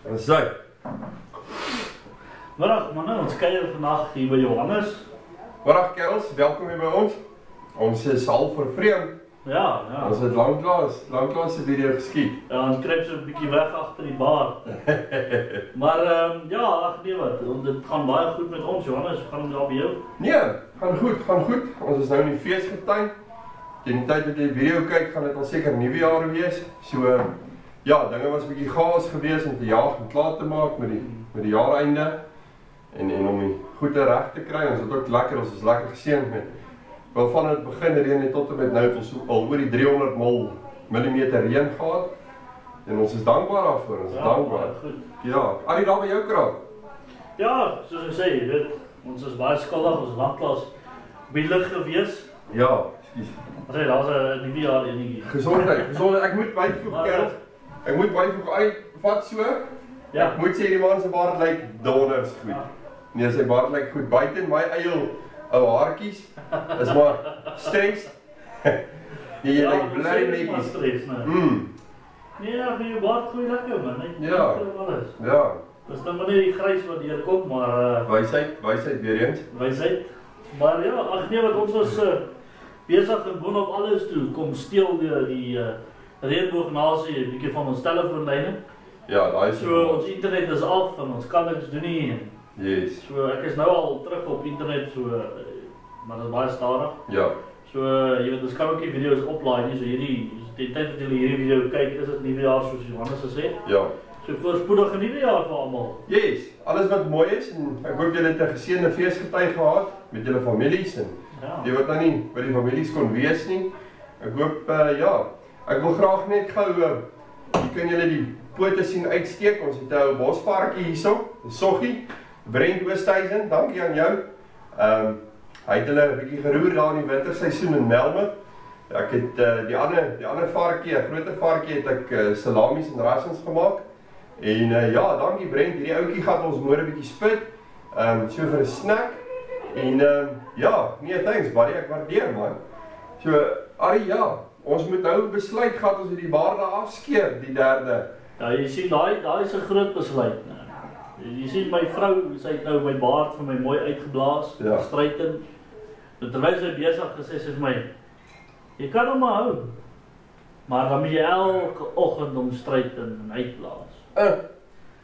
Wat is hy? Middag manne, ons kuier vandag hier by Johannes. Middag kerels, welkom hier by ons. Ons is half vervreemd. Ja. Ons het lanklaas 'n video geskiet. Ja, ons kruip so 'n bietjie weg agter die bar. Maar ja, ag nee wat, dit gaan baie goed met ons Johannes, gaan dit daar by jou? Nee, gaan goed. Ons is nou in die feesgety. Teen die tyd dat jy die video kyk, gaan dit al seker nuwejaar wees. So ja, dinge was 'n bietjie chaos geweest om te jaag en klaar te maak met die jaareinde. En om die goede reg te kry, ons het ook lekker, ons is lekker geseënd met. Wel van het begin reën het tot en met nou het ons al oor die 300 millimeter reën gehad. En ons is dankbaar daarvoor, ons is dankbaar. Goed. Ja, Arie daar by jou kraak. Ja, soos ek sê, jy weet, ons is baie skuldig, ons is lanklaas bielig gewees. Ja, ekskuus. Sê, daar's 'n nuwe jaar enetjie. Gesondheid, ek moet byvoeg kerel. Ek moet byvoeg, Arie, vat so. Ja. Ek moet sê die man se baard lyk donders goed. Ja. Nee, sy baard lyk goed. Buite in my eie ou haartjies is maar stres. Nee, jy lyk bly netjies. Stres, nee, ja, vir jou baard groei lekker man, hè. Ja. Alles. Ja. Dis nou maar net die grys wat hier kom, maar Wysheid weer eens. Wysheid. Maar ja, ag nee, wat ons was besig en boonop alles toe kom steel die reënboognasie 'n bietjie van ons telefoonlyne. Ja, daai is So ons internet is af en ons kan niks doen nie. Yes. So ek is nou al terug op internet so maar dit is baie stadig. Ja. So jy weet ons kan ook nie video's oplaai nie. So die tyd dat julle hierdie video kyk, is dit nuwejaar soos Johannes gesê. Ja. So voorspoedige nuwejaar vir almal. Yes, alles wat mooi is en ek hoop julle het 'n geseënde feesgety gehad met julle families en die wat nou nie by die families kon wees nie. Ek hoop ja, ek wil graag net gou hier kan julle die pote sien uitsteek. Ons het 'n bosvarkie hierso, 'n soggie, Brent Oosthuizen, dankie aan jou. Hy het hulle 'n bietjie geroer daar in die winterseisoen in Melmouth. Ek het die ander varkie, 'n groter varkie het ek salamies en rassings gemaak. En ja, dankie Brent, hierdie ouetjie gaan ons môre 'n bietjie spit. So vir 'n snack. En ja, nee, thanks buddy, ek waardeer man. So Arie, ja, ons moet nou besluit gehad ons die baarde afskeer die 3de. Ja, jy sien daai is 'n groot besluit. Jy sien my vrou, sy het nou my baard vir my mooi uitgeblaas, stryten. Terwyl sy besig gesê sy vir my, jy kan hom maar hou. Maar dan moet jy elke oggend hom stryten en uitblaas.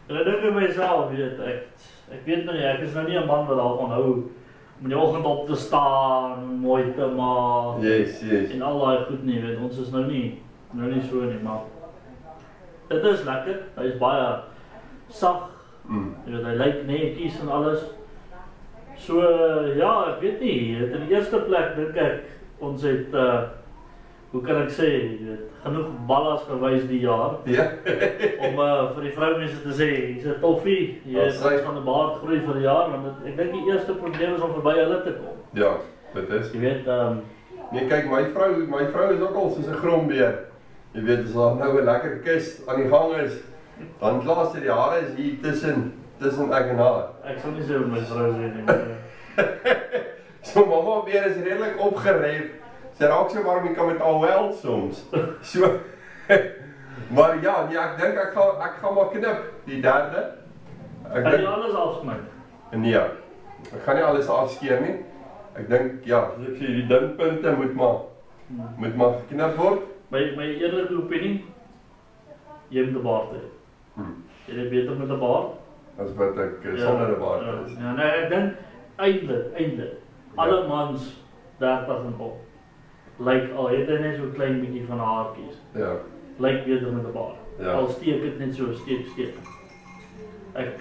En ek dink vir myself, weet ek weet nou nie, ek is nou nie 'n man wat daarvan hou om in die oggend op te staan, mooi te maak. Yes. En al daai goed nie, weet ons is nou nie so nie, maar dit is lekker. Hy is baie sag. Jy weet hy lyk netjies en alles. So ja, ek weet nie, in die eerste plek dink ek ons het hoe kan ek sê, jy weet, genoeg ballas gewys die jaar. Ja. Om vir die vroumense te sê, hier's 'n toffie, jy het van 'n baard groei vir die jaar, want ek dink die eerste probleem is om verby hulle te kom. Ja, dit is. Jy weet nee, kyk my vrou is ook al soos 'n grombeer. Jy weet as daar nou 'n lekker kus aan die gang is, dan klaar sy die hare is hier tussen ek en haar. Ek sal nie sê my vrou sê nie. So mamma beer is redelik opgeref. Sy raak so warm jy kan met al wel soms. So maar ja, nee, ek dink ek gaan maar knip die 3de. Ek dink alles afsny. Nee. Ek gaan nie alles afskeer nie. Ek dink ja, as ek sê die dinpunte moet maar geknip word. My eerlike opinie, jy moet 'n baard hê. Jy is beter met 'n baard as wat ek sonder 'n baard is. Ja, nee, ek dink eintlik alle mans 30 en op lyk al het hy net so 'n klein bietjie van haartjies. Ja. Lyk beter met 'n baard. Ja. Al steek dit net so steek. Ek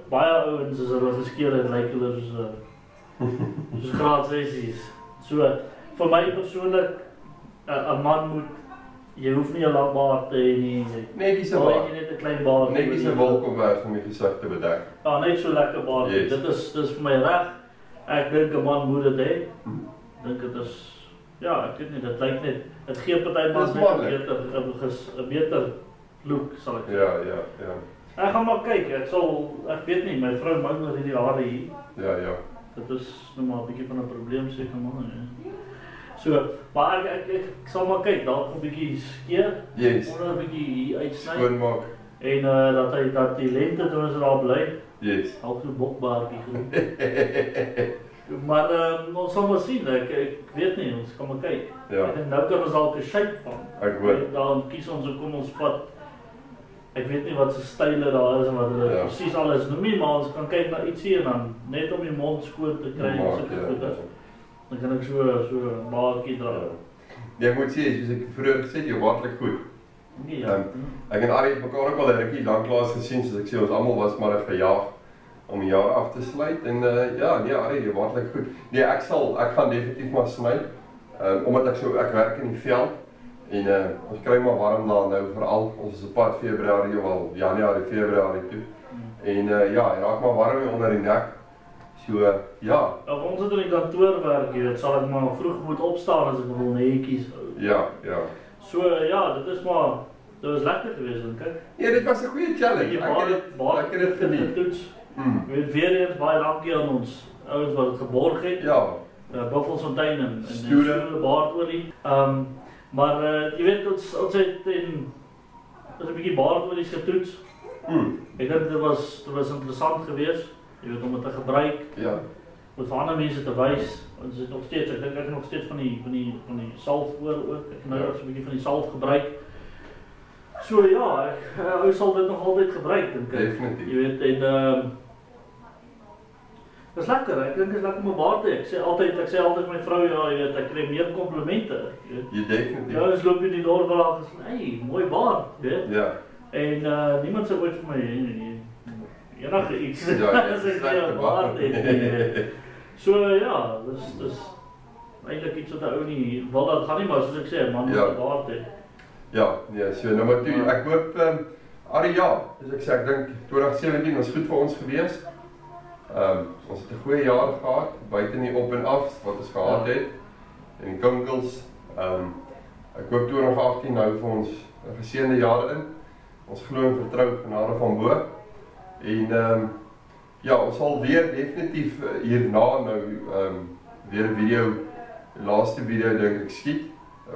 baie ouens as hulle geskeer het, lyk hulle soos graad 6's. So vir my persoonlik 'n man moet jy hoef nie 'n lang baard te hê nie. Netjies 'n baard. Jy net 'n klein baard. Netjies 'n wolkomberg om die gesig te bedek. Ja, net so lekker baard. Yes. Dit is vir my reg. Ek dink 'n man moet dit hê. Dink dit is ja, ek weet nie, dit lyk net dit gee party mans net 'n beter look sal ek sê. Ja. Ek gaan maar kyk. Ek weet nie, my vrou maak nog hierdie hare hier. Ja. Dit is nou maar 'n bietjie van 'n probleem seker maar. So, maar ek sal maar kyk, dalk 'n bietjie skeer. Yes. Of 'n bietjie uitsny. Skoonmaak. En dat die lente toen ze daar bly. Yes. Ook so bokbaartjie genoem. Maar ons sal maar sien, ek weet nie, ons kan maar kyk. Ja. En nou kan ons dalk 'n shape van. Ek hoor. Dan kies ons hoe kom ons vat. Ek weet nie wat se style daar is en wat hulle presies alles noem nie, maar ons kan kyk na ietsie en dan net om die mond skoon te kry en sulke goede. Dan kan ek so 'n baadjie dra. Nee, ek moet sê, soos ek vroeër gesê het, jy waardlik goed. Nee, ja. Ek en Arie het mekaar ook al 'n rukkie lanklaas gesien, soos ek sê, ons almal was maar gejaag om die jaar af te sluit en ja, nee Arie, jy waardlik goed. Nee, ek gaan definitief maar sny. Omdat ek werk in die veld en ons kry maar warm daar nou veral. Ons is op pad Februarie of al Januarie, Februarie toe. En ja, hy raak maar warm hier onder die nek. So ja. Ons het in die kantoor werk, jy weet, sal ek maar vroeg moet opstaan as ek wil netjies hou. Ja, ja. So ja, dit was lekker geweest dink ek. Ja, dit was 'n goeie challenge. Ek het dit geniet. Jy weet weer eens baie dankie aan ons ouens wat dit geborg het. Ja. Buffelsfontein en Stoere baardolie. Maar jy weet ons het in 'n bietjie baardolies getoets. Ek dink dit was interessant geweest. Jy weet om dit te gebruik. Ja. Om vir ander mense te wys. Ons het nog steeds, ek dink ek nog steeds van die salf oor ook. Ek nou so 'n bietjie van die salf gebruik. So ja, ek sal dit nog altyd gebruik dink ek. Definitief. Jy weet en dis lekker, ek dink dit is lekker om 'n baard te hê. Ek sê altyd my vrou, ja, jy weet, ek kry meer komplimente, jy weet. Jy definitief. Ja, ons loop in die dorp en sê, "Hey, mooi baard," jy weet. Ja. En niemand sê ooit vir my enige iets. Ja, as ek 'n baard het. So ja, dis eintlik iets wat 'n ou nie wil dat gaan nie, maar soos ek sê, 'n man moet 'n baard hê. Ja, nee, so nou maar toe, ek hoop Arie, ja, soos ek sê, ek dink 2017 was goed vir ons gewees. Ons het 'n goeie jaar gehad, buite die op en af wat ons gehad het en die kinkels. Ek hoop 2018 nou vir ons 'n geseënde jaar in. Ons glo en vertrou genade van bo. En ja, ons sal weer definitief hierna nou weer 'n video, die laaste video dink ek skiet.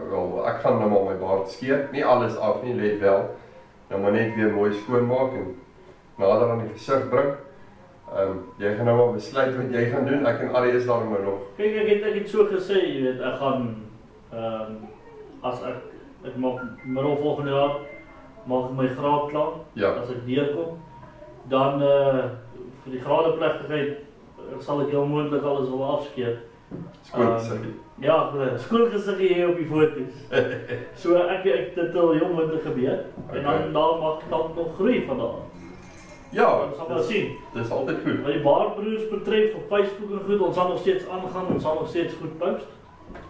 Wel, ek gaan nou maar my baard skeer, nie alles af nie, let wel. Nou maar net weer mooi skoonmaak en nader aan die gesig bring. Jy gaan nou maar besluit wat jy gaan doen. Ek en Arie is daar maar nog. Kyk, ek het so gesê, jy weet, ek gaan as ek maak middel volgende jaar maak my graad klaar. Ja. As ek deurkom, dan vir die gradeplegtigheid sal ek heel moontlik alles wil afskeer. Skoongesiggie. Ja, skoongesiggie hier op die foto's. So ek dit al heel moontlik gebeur. Okay. En dan daar mag dalk nog groei van daar. Ja, ons sal maar sien. Dis altyd goed. Wat die baardbroers betref op Facebook en goed, ons sal nog steeds aangaan, ons sal nog steeds goed post.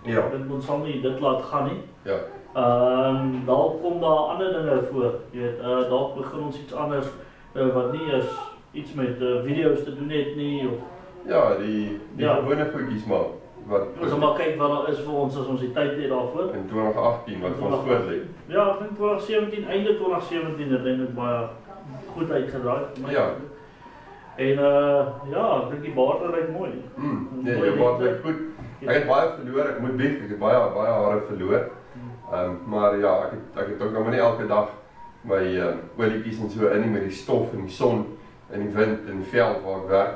Ja. Ons sal nie dit laat gaan nie. Ja. Dalk kom daar ander dinge voor. Jy weet, dalk begin ons iets anders wat nie is iets met video's te doen het nie of ja, die gewone goedjies maar wat ons sal maar kyk wat daar is vir ons as ons die tyd het daarvoor. In 2018 wat vir ons voor lê. Ja, ek dink 2017, einde 2017 het eintlik baie goed uitgedraai. Ja. En ja, ek dink die baard lyk mooi. Nee, jou baard lyk goed. Ek het baie verloor, ek moet bieg, ek het baie hare verloor. Maar ja, ek het ook nou maar nie elke dag my olietjies en so in met die stof en die son en die wind en die veld waar ek werk.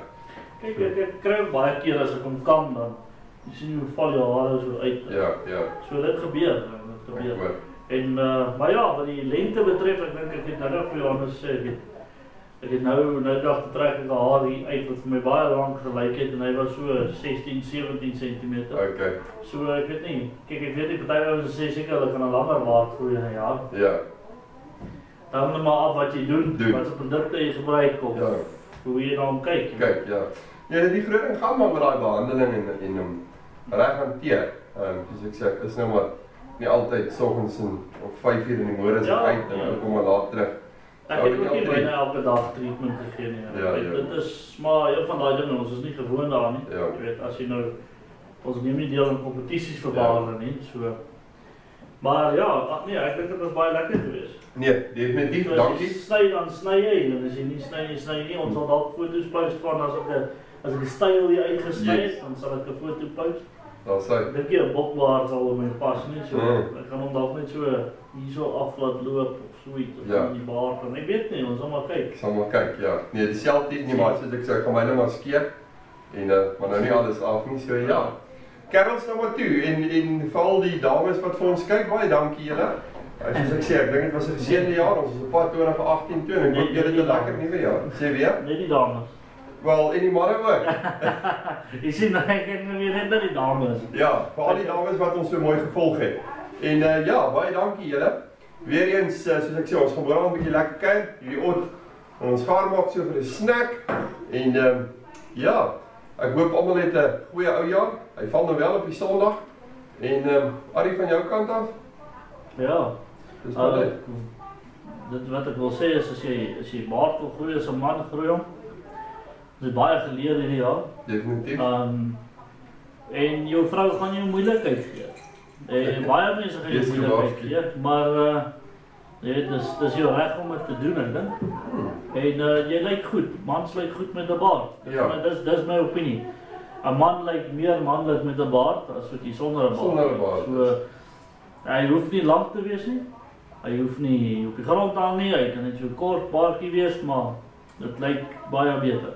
Kyk, ek kry baie keer as ek hom kam dan jy sien hoe val jou hare so uit. Ja, ja. So dit gebeur, En maar ja, wat die lengte betref, ek dink ek het nou vir Johannes sê, ek het nou dag te trek ek haar hier uit wat vir my baie lank gelyk het en hy was so 16, 17 cm. Okay. So ek weet nie, kyk ek weet nie, party ouens sê seker hulle kan 'n langer baard groei in 'n jaar. Ja. Dan hang maar af wat jy doen. Wat se produkte jy gebruik of hoe jy daarom kyk. Kyk, ja. Ja, die groot ding gaan maar met daai behandeling en hom reg hanteer. Soos ek sê, ek is nou maar nie altyd soggens of 5 uur in die môre uit en dan kom maar laat terug. Ek het ook nie byna elke dag treatment gegee nie. Dit is maar een van daai dinge, ons is nie gewoon daaraan nie. Jy weet, as jy nou ons neem nie deel in kompetisies vir baarde nie, so. Maar ja, nee, ek dink dit was baie lekker geweest. Nee, definitief, dankie. As jy sny dan sny jy en as jy nie sny nie, ons sal dalk foto's post van as ek die styl hier uitgesny het, dan sal ek 'n foto post. Daar sê. Dink jy 'n bokbaard sal my pas nie so. Ek kan hom dalk net so hierso af laat loop of so iets in die baard en ek weet nie, ons sal maar kyk. Sal maar kyk, ja. Nee, dieselfde nie, maar soos ek sê, ek gaan my nou maar skeer en maar nou nie alles af nie, so ja. Carols nou maar toe en veral die dames wat vir ons kyk, baie dankie julle. Soos ek sê, ek dink dit was 'n geseënde jaar, ons is op pad 2018 toe en ek hoop julle het 'n lekker nuwe jaar. Sê weer? Net die dames. Wel, en die manne ook. Jy sien, ek kyk nou weer net na die dames. Ja, vir al die dames wat ons so mooi gevolg het. En ja, baie dankie julle. Weereens, soos ek sê, ons gaan môre 'n bietjie lekker kuier, hierdie oud. Ons gaar maak so vir 'n snack en ja, ek hoop almal het 'n goeie ou jaar. Hy val nou wel op die Sondag. En Arie van jou kant af? Ja. Dis dit. Dit wat ek wil sê is as jy baard wil groei as 'n man groei hom. Dit is baie geleer hierdie jaar. Definitief. En jou vrou gaan jou moeilikheid gee. En baie mense gaan jou moeilikheid gee, maar dis jou reg om dit te doen, ek dink. En jy lyk goed. Mans lyk goed met 'n baard. Dis my opinie. 'n Man lyk meer manlik met 'n baard as wat jy sonder 'n baard. Sonder 'n baard. So hy hoef nie lank te wees nie. Hy hoef nie op die grond te hang nie. Hy kan net so kort baardjie wees, maar dit lyk baie beter.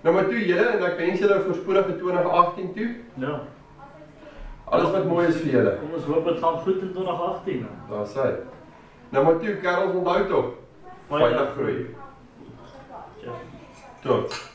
Nou maar toe julle en ek wens julle 'n voorspoedige 2018 toe. Ja. Alles wat mooi is vir julle. Kom ons hoop dit gaan goed in 2018. Daar sê. Nou maar toe, Carols onthou tog. Veilig groei. Ja. Tot.